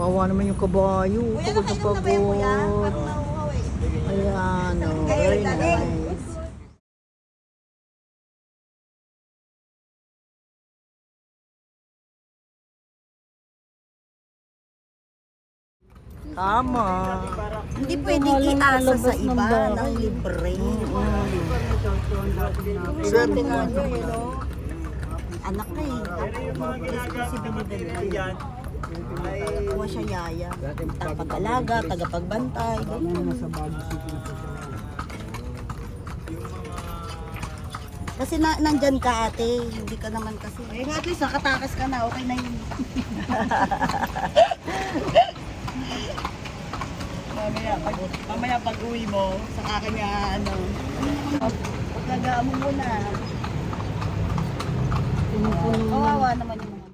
Wawa naman yung kabayo. Kuya, Pagod na nakainom na ba yan, kuya? pagod. Parang nauuhaw eh. Ayan, oh, Kaya, very galing. nice. Tama. Hindi pwedeng iasa sa iba ng libre. Swerte nga nyo, you know. Anak ka eh. Responsibilidad ka yan. Kuha siya yaya. Tagapag-alaga, tagapagbantay. Kasi nandyan ka ate, hindi ka naman kasi. Eh at least nakatakas ka na, okay na yun. Mamaya pag uwi mo, saka kanya ano, paglagaan mo muna. Kawawa naman yung mga.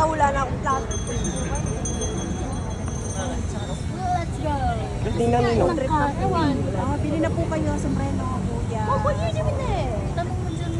Wala na akong plastic. Let's go. Tingnan nyo. Ewan. Bili na po kayo sa sombrero, kuya. Oh, kuya naman eh. Tanong mo dyan.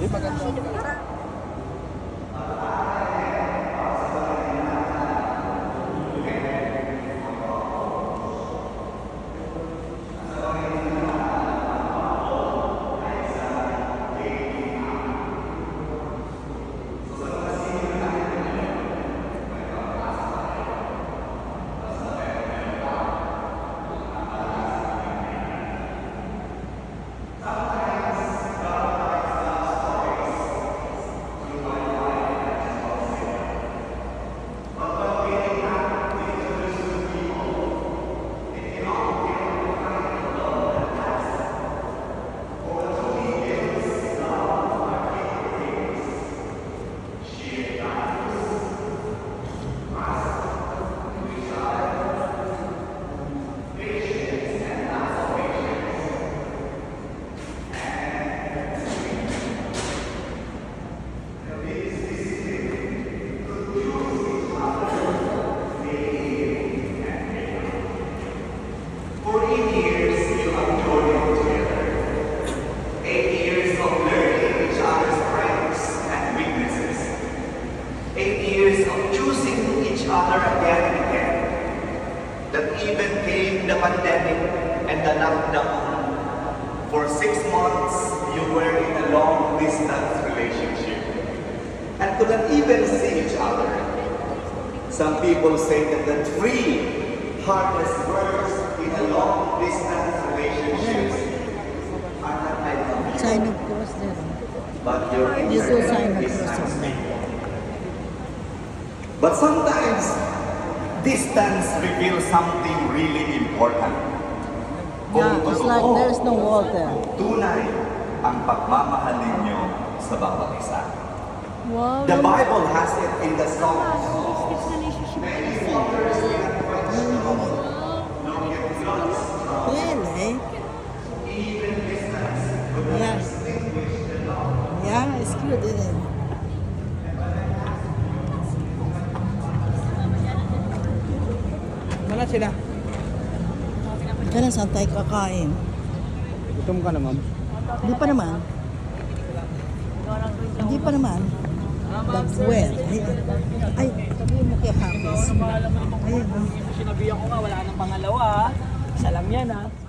Even came the pandemic and the lockdown. For 6 months, you were in a long-distance relationship and could not even see each other. Some people say that the 3 hardest words in a long-distance relationship are not I love you, Sign of cross there. but your This will sign of is cross on there. But sometimes, distance reveals something really important. Yeah, it's like there's no water. Tunay ang pagmamahal ninyo sa bawat isa. Wow. The Bible has it in the Psalms. Really? Yeah. Yeah, it's good, isn't it? Mana sila? Kaya saan tayo kakain? Gutom ka na, ma'am. Hindi pa naman. Hindi pa naman. Bagwell. Ayan. Ay, sabihin mo kay Hafiz. Ano pangalan mo naman? Ayan, oh. Sinabihan ko nga, wala nang pangalawa. Isa lang yan ha.